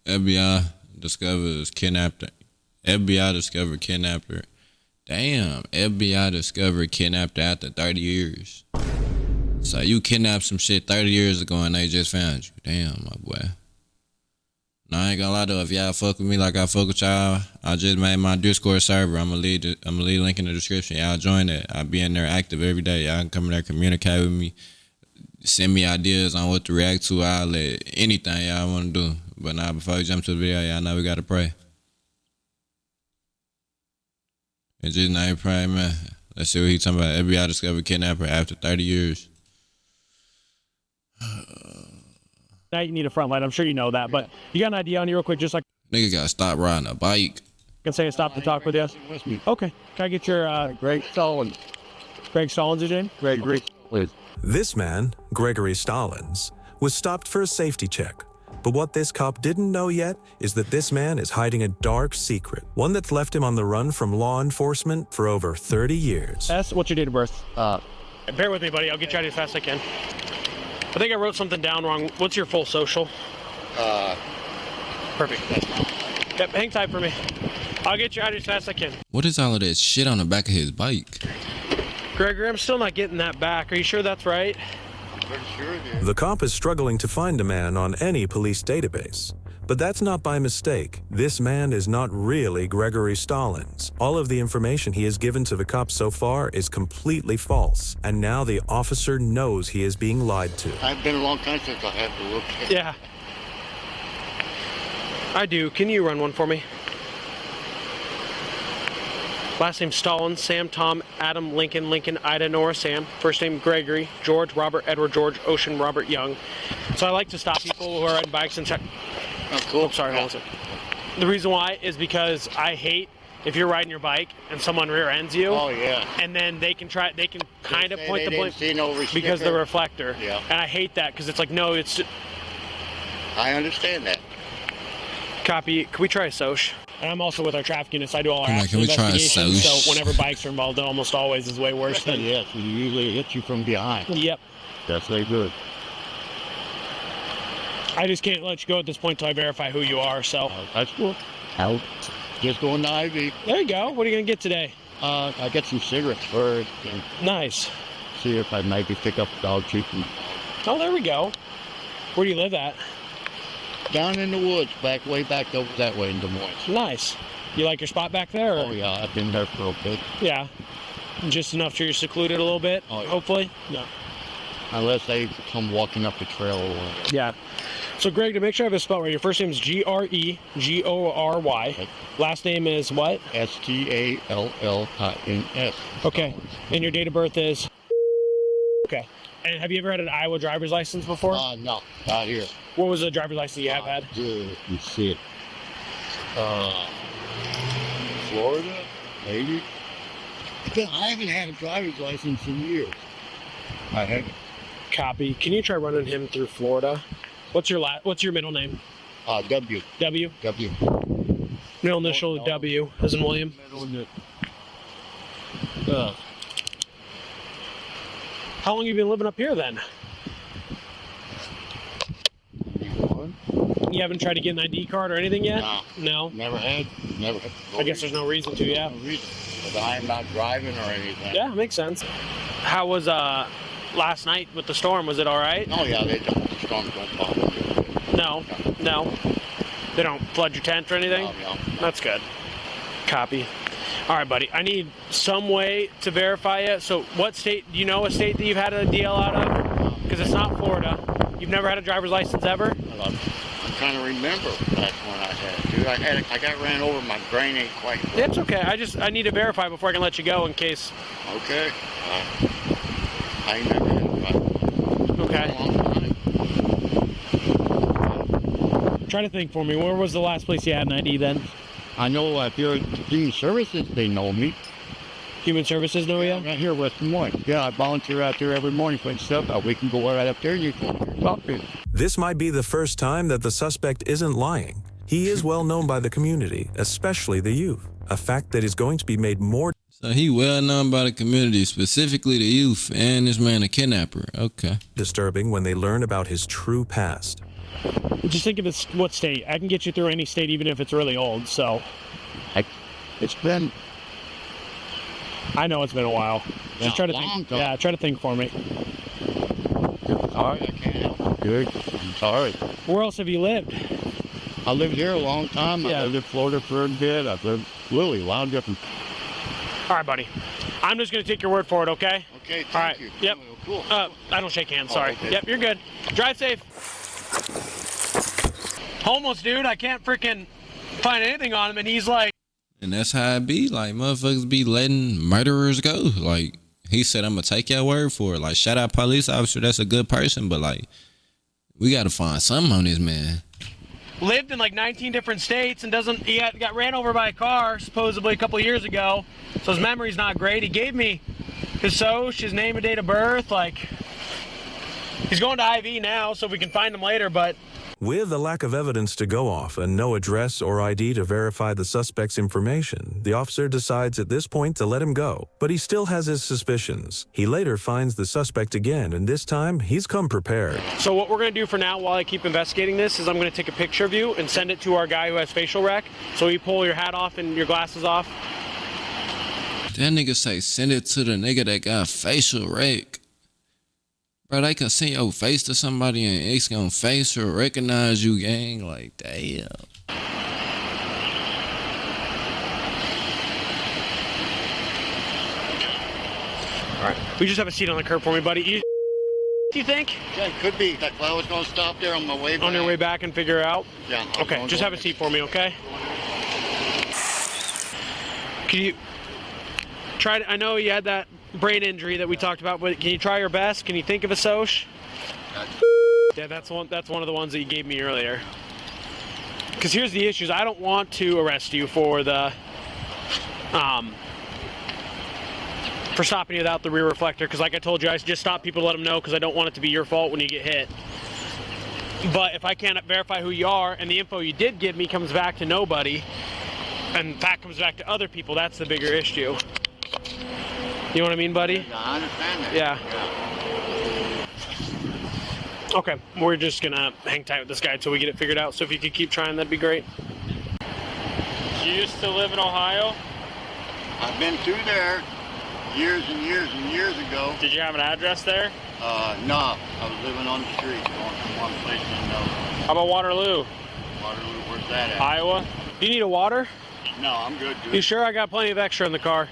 FBI discovers kidnapper. FBI discovered kidnapper. Damn, FBI discovered kidnapper after 30 years. So you kidnapped some shit 30 years ago and they just found you. Damn, my boy. Now I ain't gonna lie though, if y'all fuck with me like I fuck with y'all, I just made my Discord server. I'm gonna leave link in the description. Y'all join it. I be in there active every day. Y'all can come in there, communicate with me, send me ideas on what to react to. I'll let anything y'all wanna do. But now before we jump to the video, y'all know we gotta pray. In Jesus' name, pray, man. Let's see what he talking about. FBI discovered kidnapper after 30 years. Now you need a front light. I'm sure you know that, but you got an idea on you real quick, just like Nigga gotta stop riding a bike. can say stop to talk with you. Okay. Can I get your Greg Stallings. Greg Stallings, your name? Gregory, please. This man, Gregory Stallings, was stopped for a safety check. But what this cop didn't know yet is that this man is hiding a dark secret, one that's left him on the run from law enforcement for over 30 years. What's your date of birth? Bear with me, buddy. I'll get you out as fast as I can. I think I wrote something down wrong. What's your full social? Perfect. Yep, hang tight for me. I'll get you out as fast as I can. What is all of that shit on the back of his bike? Gregory, I'm still not getting that back. Are you sure that's right? Pretty sure it is. The cop is struggling to find a man on any police database. But that's not by mistake. This man is not really Gregory Stallings. All of the information he has given to the cops so far is completely false. And now the officer knows he is being lied to. It's been a long time since I had to look at it. Yeah. I do. Can you run one for me? Last name Stallings, Sam, Tom, Adam, Lincoln, Ida, Nora, Sam. First name Gregory, George, Robert, Edward, George, Ocean, Robert, Young. So I like to stop people who are riding bikes and check. Oh, cool. I'm sorry, hold on a second. The reason why is because I hate if you're riding your bike and someone rear ends you. Oh, yeah. And then they can kind of Say point they the blame didn't see no because of the sticker. reflector. Yeah. And I hate that because it's like, no, it's I understand that. copy. Can we try a soch? And I'm also with our traffic units. I do all our Come on, accident can we try a investigations. soch? So whenever bikes are involved, it almost always is way worse than. Yes, we usually hit you from behind. Yep. That's very good. I just can't let you go at this point until I verify who you are. So That's cool. Out. Just going to IV. there you go. What are you gonna get today? I get some cigarettes first and Nice. see if I maybe pick up dog treatment. Oh, there we go. Where do you live at? Down in the woods, way back over that way in Des Moines. Nice. You like your spot back there? Or? Oh yeah, I've been there for a bit. Yeah. Just enough so you're secluded a little bit, Oh, yeah. hopefully? No. Unless they come walking up the trail or whatever. Yeah. So, Greg, to make sure I have this spelled right, your first name is Gregory. Okay. Last name is what? Stallins. Okay. And your date of birth is? Okay. And have you ever had an Iowa driver's license before? No, not here. What was the driver's license you have had? You see it. Florida, maybe. I haven't had a driver's license in years. I haven't. Copy. Can you try running him through Florida? What's your middle name? W. W? W. Middle initial No. W, as in William. How long have you been living up here then? You haven't tried to get an ID card or anything yet? No. No? Never had. I guess there's no reason to, yeah. No reason. But I'm not driving or anything. Yeah, makes sense. How was last night with the storm? Was it all right? Oh yeah, the storms don't bother me. No. They don't flood your tent or anything? No. That's good. Copy. All right, buddy. I need some way to verify it. So what state, do you know a state that you've had a DL out of? Because it's not Florida. You've never had a driver's license ever? I'm trying to remember that's when I had it. Dude, I got ran over. My brain ain't quite right. It's okay. I need to verify before I can let you go in case. Okay. I ain't never had a driver's license. Okay. A long time. Try to think for me. Where was the last place you had an ID then? I know if you're Human Services, they know me. Human Services know you? Right here, West Des Moines. Yeah, I volunteer out there every morning putting stuff out. We can go right up there and you can talk to me. This might be the first time that the suspect isn't lying. He is well known by the community, especially the youth, a fact that is going to be made more So he well known by the community, specifically the youth, and this man a kidnapper. Okay. disturbing when they learn about his true past. Just think of it, what state. I can get you through any state, even if it's really old. So, It's been I know it's been a while. Just try to long think. time. Yeah, try to think for me. sorry. I can't help you, dude. I'm sorry. Where else have you lived? I lived here a long time. Yeah. I lived in Florida for a bit. I've lived literally a lot of different. All right, buddy. I'm just gonna take your word for it, okay? Okay, thank All right. you. Yep. Cool. I don't shake hands. Sorry. okay. Yep, you're good. Drive safe. Homeless dude. I can't freaking find anything on him, and he's like. And that's how it be. Like, motherfuckers be letting murderers go. Like, he said, I'm going to take your word for it. Like, shout out police officer. That's a good person. But, like, we got to find something on this man. Lived in like 19 different states and got ran over by a car supposedly a couple of years ago. So his memory's not great. He gave me his SOCH, his name and date of birth. Like, he's going to IV now, so we can find him later, but. With a lack of evidence to go off and no address or ID to verify the suspect's information, the officer decides at this point to let him go. But he still has his suspicions. He later finds the suspect again, and this time he's come prepared. So what we're going to do for now while I keep investigating this is I'm going to take a picture of you and send it to our guy who has facial rec. So you pull your hat off and your glasses off. That nigga say, send it to the nigga that got facial rec. Bro, they can send your face to somebody and it's gonna face or recognize you, gang. Like, damn. All right. We just have a seat on the curb for me, buddy. Do you think? Yeah, it could be. That's why I was going to stop there on my way back. On your way back and figure it out? Yeah. Okay, just have a seat for me, okay? Can you try to, I know you had that brain injury that we talked about, but can you try your best? Can you think of a SOCH? Yeah, that's one of the ones that you gave me earlier. Because here's the issues. I don't want to arrest you for the for stopping you without the rear reflector, because like I told you, I just stop people to let them know because I don't want it to be your fault when you get hit. But if I can't verify who you are and the info you did give me comes back to nobody, and that comes back to other people, that's the bigger issue. You know what I mean, buddy? Yeah, I understand that. Yeah. Okay, we're just gonna hang tight with this guy until we get it figured out. So if you could keep trying, that'd be great. You used to live in Ohio? I've been through there years and years and years ago. Did you have an address there? No, I was living on the street, going from one place to another. How about Waterloo? Waterloo, where's that at? Iowa? Do you need a water? No, I'm good, dude. You sure? I got plenty of extra in the car.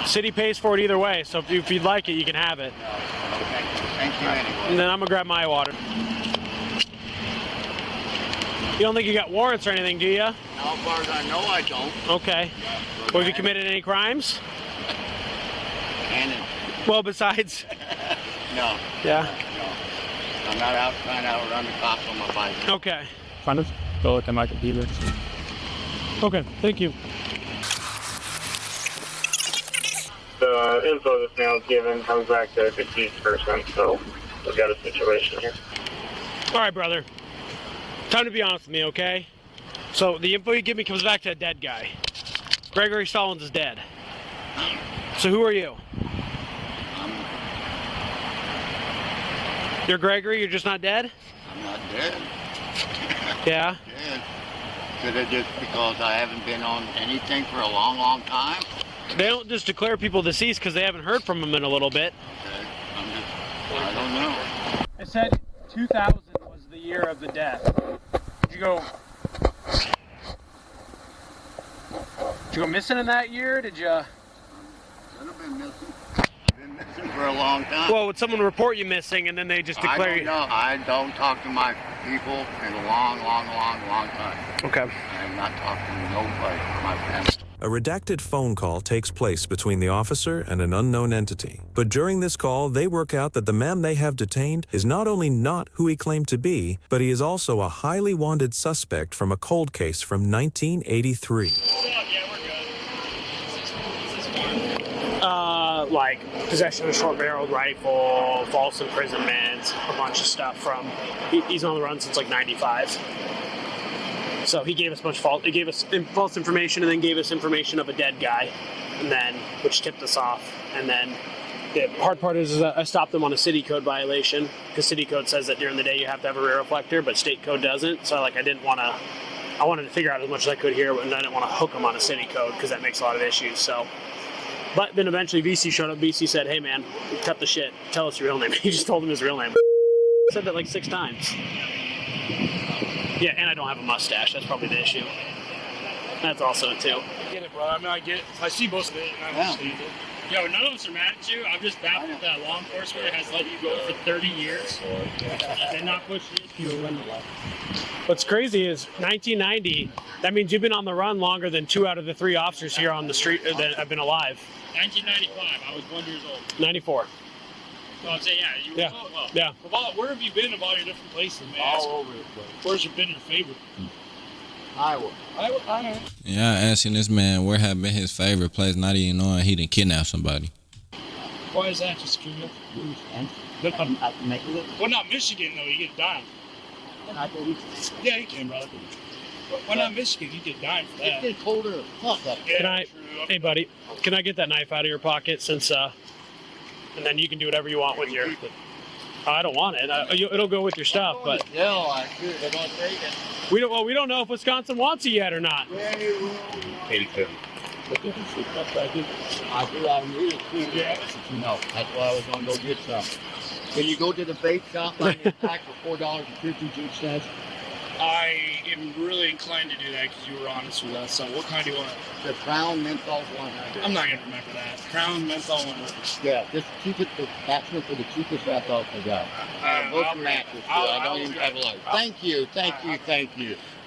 City pays for it either way, so if you'd like it, you can have it. No, thank you anyway. And then I'm gonna grab my water. You don't think you got warrants or anything, do you? As far as I know, I don't. Okay. Well, have you committed any crimes? And Well, besides. no. Yeah. No. I'm not out trying to outrun the cops on my bike. Okay. Find us. Go look at my computer. Okay. Thank you. The info that's now given comes back to a deceased person, so we've got a situation here. All right, brother. Time to be honest with me, okay? So the info you give me comes back to a dead guy. Gregory Stallings is dead. So who are you? You're Gregory? You're just not dead? I'm not dead. Yeah. Dead. Could it just because I haven't been on anything for a long, long time? They don't just declare people deceased because they haven't heard from them in a little bit. Okay. I don't know. It said 2000 was the year of the death. Did you go missing in that year? Did you? I've been missing. Been missing for a long time. Well, would someone report you missing and then they just declare I don't know. I don't talk to my people in a long, long, long, long time. Okay. I'm not talking to nobody, my family. A redacted phone call takes place between the officer and an unknown entity. But during this call, they work out that the man they have detained is not only not who he claimed to be, but he is also a highly wanted suspect from a cold case from 1983. Like possession of a short-barreled rifle, false imprisonment, a bunch of stuff from. He's on the run since like '95. So he gave us he gave us false information, and then gave us information of a dead guy, and then which tipped us off, and then The hard part is that I stopped them on a city code violation because city code says that during the day you have to have a rear reflector, but state code doesn't. So like I wanted to figure out as much as I could here, and I didn't want to hook them on a city code because that makes a lot of issues. So, but then eventually VC showed up. VC said, "Hey man, cut the shit. Tell us your real name." He just told him his real name. I said that like 6 times. Yeah, and I don't have a mustache. That's probably the issue. That's also it too. I get it, bro. I mean, I see most of it, and I understand it. Yo, none of us are mad at you. I'm just baffled that law enforcement has let you go for 30 years and not push you to run the law. What's crazy is 1990. That means you've been on the run longer than 2 out of the 3 officers here on the street that have been alive. 1995. I was 1 year old. 94. So I'm saying, yeah, you were well. Yeah. Where have you been of all your different places, man? All over the place. Where's been your favorite? Iowa. Yeah, I asking this man where have been his favorite place, not even knowing he done kidnapped somebody. Why is that? Just curious. Well, not Michigan, though. You get dying. Yeah, you can, brother. Why not Michigan? You get dying for that. It's getting colder as fuck up. Yeah, Hey buddy, can I get that knife out of your pocket since, and then you can do whatever you want with your... I don't want it. It'll go with your stuff, but Yeah, I should. They're gonna take it. we don't know if Wisconsin wants it yet or not. 82. I need it too. Yeah. No, that's why I was gonna go get some. Can you go to the vape shop and buy a pack for $4.52? I am really inclined to do that because you were honest with us. So what kind do you want? The Crown Menthol 100. I'm not going to remember that. Crown Menthol 100. Yeah, just keep it. That's for the cheapest menthol I got. Both your matches. I don't even have a light. Thank you.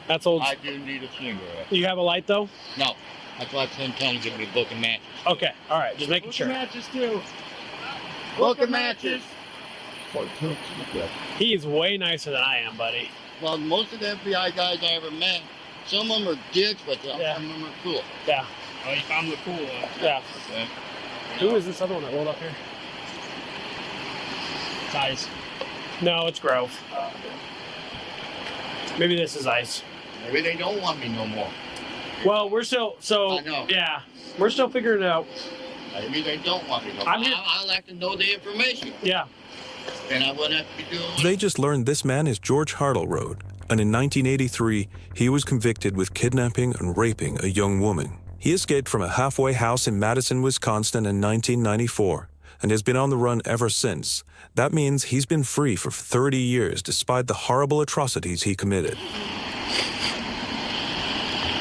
That's old. I do need a cigarette. You have a light though? No, that's why I'm trying to get me a book of matches. Okay, all right, just making sure. Matches too. Book of matches. He is way nicer than I am, buddy. Well, most of the FBI guys I ever met, some of them are dicks, but some of them are cool. Yeah. Oh, you found the cool one. Yeah. Okay. Who is this other one that rolled up here? Size. No, it's Grove. Maybe this is Ice. Maybe they don't want me no more. Well, we're still I know. Yeah, we're still figuring it out. Maybe they don't want me no more. I like to know the information. Yeah. And I wouldn't have to be doing. They just learned this man is George Hartleroad, and in 1983, he was convicted with kidnapping and raping a young woman. He escaped from a halfway house in Madison, Wisconsin in 1994, and has been on the run ever since. That means he's been free for 30 years despite the horrible atrocities he committed.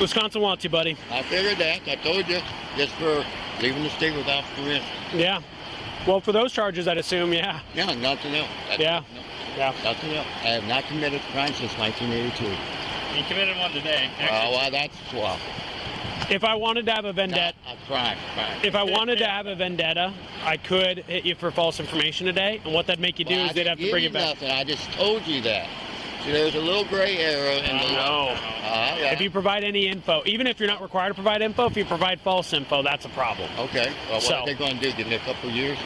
Wisconsin wants you, buddy. I figured that. I told you. Just for leaving the state without permission. Yeah. Well, for those charges, I'd assume, yeah. Yeah, nothing else. Yeah. Yeah. Nothing else. I have not committed a crime since 1982. You committed one today. Well, that's swell. If I wanted to have a vendetta, Crime. if I wanted to have a vendetta, I could hit you for false information today, and what that'd make you do is they'd have to bring it back. Nothing. I just told you that. See, there's a little gray area in the law. Yeah. If you provide any info, even if you're not required to provide info, if you provide false info, that's a problem. Okay. Well, what are they going to do? Give me a couple of years?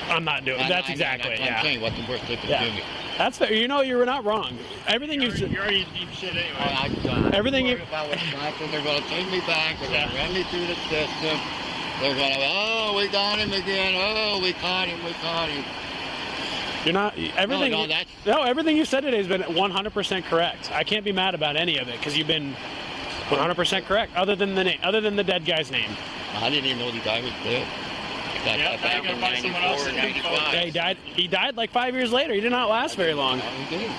I'm not doing. That's exactly. That's what I'm saying. What's the worst they can do me? That's fair. You know, you're not wrong. Everything You're already deep shit anyway. Everything you. About what's happening, they're going to take me back. They're going to run me through the system. They're going to, oh, we got him again. Oh, we caught him. You're not everything. No, everything you said today has been 100% correct. I can't be mad about any of it because you've been 100% correct. Other than the dead guy's name. I didn't even know the guy was dead. Yeah, now you're gonna find someone else. Yeah, he died like 5 years later. He did not last very long. He did.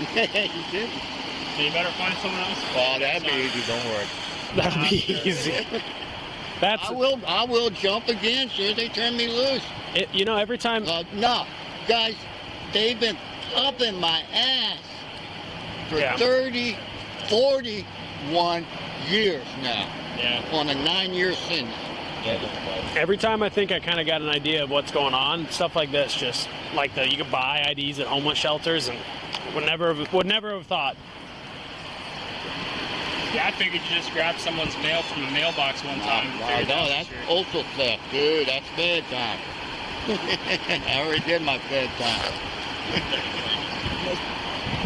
So you better find someone else. Well, that'd be easy. Don't worry. That'd be easy. I will jump again as soon as they turn me loose. Every time. No, guys, they've been up in my ass for 30, 41 years now. Yeah. On a 9-year sentence. Every time I think I kind of got an idea of what's going on, stuff like this, just like you can buy IDs at homeless shelters, and would never have thought. Yeah, I figured you just grabbed someone's mail from the mailbox one time. No, that's also theft, dude. That's bad time. I already did my bad time.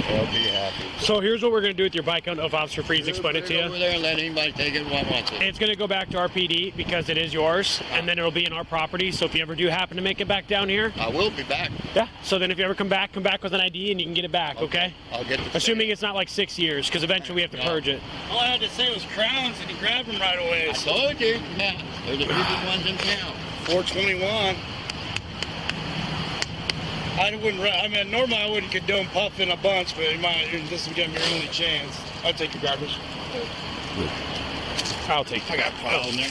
They'll be happy. So here's what we're going to do with your bike. I don't know if Officer Freeze explained it to you. Over there and let anybody take it what wants it. It's going to go back to our PD because it is yours, and then it'll be in our property. So if you ever do happen to make it back down here, I will be back. yeah. So then if you ever come back with an ID and you can get it back, okay? I'll get the Assuming it's not like 6 years, because eventually we have to purge it. All I had to say was crowns, and he grabbed them right away. I told you. Yeah, they're the biggest ones in town. 421. I wouldn't. I mean, normally I wouldn't condone puffing a bunch, but this is gonna be your only chance. I'll take the garbage. I'll take I got a pile in there.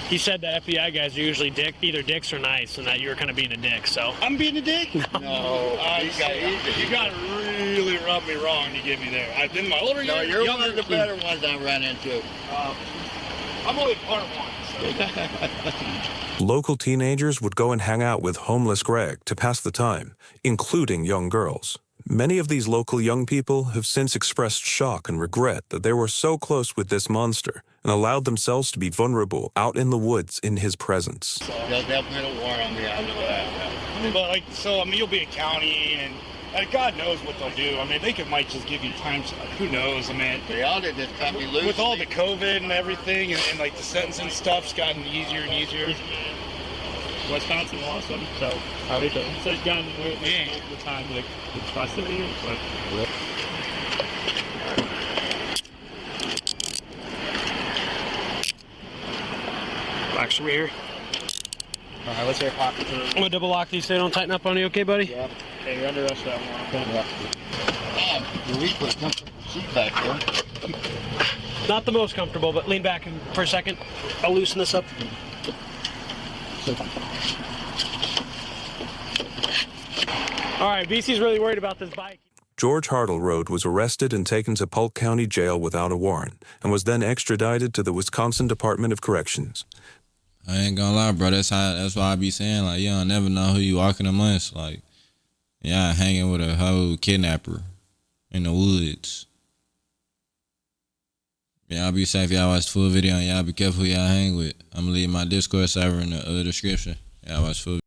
He said that FBI guys are usually either dicks or nice, and that you were kind of being a dick, so. I'm being a dick. No, You got to really rub me wrong to get me there. I've been my older no, years. you're one of the better ones I ran into. I'm only part one. Local teenagers would go and hang out with homeless Greg to pass the time, including young girls. Many of these local young people have since expressed shock and regret that they were so close with this monster and allowed themselves to be vulnerable out in the woods in his presence. They'll put a war on me after that. But you'll be a county, and God knows what they'll do. I mean, might just give you time. Who knows? I mean, They all did just cut me loose. with all the COVID and everything, and like the sentencing stuff's gotten easier and easier. Wisconsin lost him, so he's gotten the time to it's frustrating. But Box over here. all right, let's hear pocket. I'm gonna double lock these so they don't tighten up on you, okay, buddy? Yeah. Okay, you're under arrest for that one. Okay. We put a comfortable seat back there. Not the most comfortable, but lean back for a second. I'll loosen this up. All right, BC's really worried about this bike. George Hartleroad was arrested and taken to Polk County Jail without a warrant and was then extradited to the Wisconsin Department of Corrections. I ain't gonna lie, bro. That's why I be saying, like, you don't never know who you walking amongst. Like, yeah, hanging with a whole kidnapper in the woods. Y'all be safe. Y'all watch the full video and y'all be careful who y'all hang with. I'm gonna leave my Discord server in the description. Y'all watch full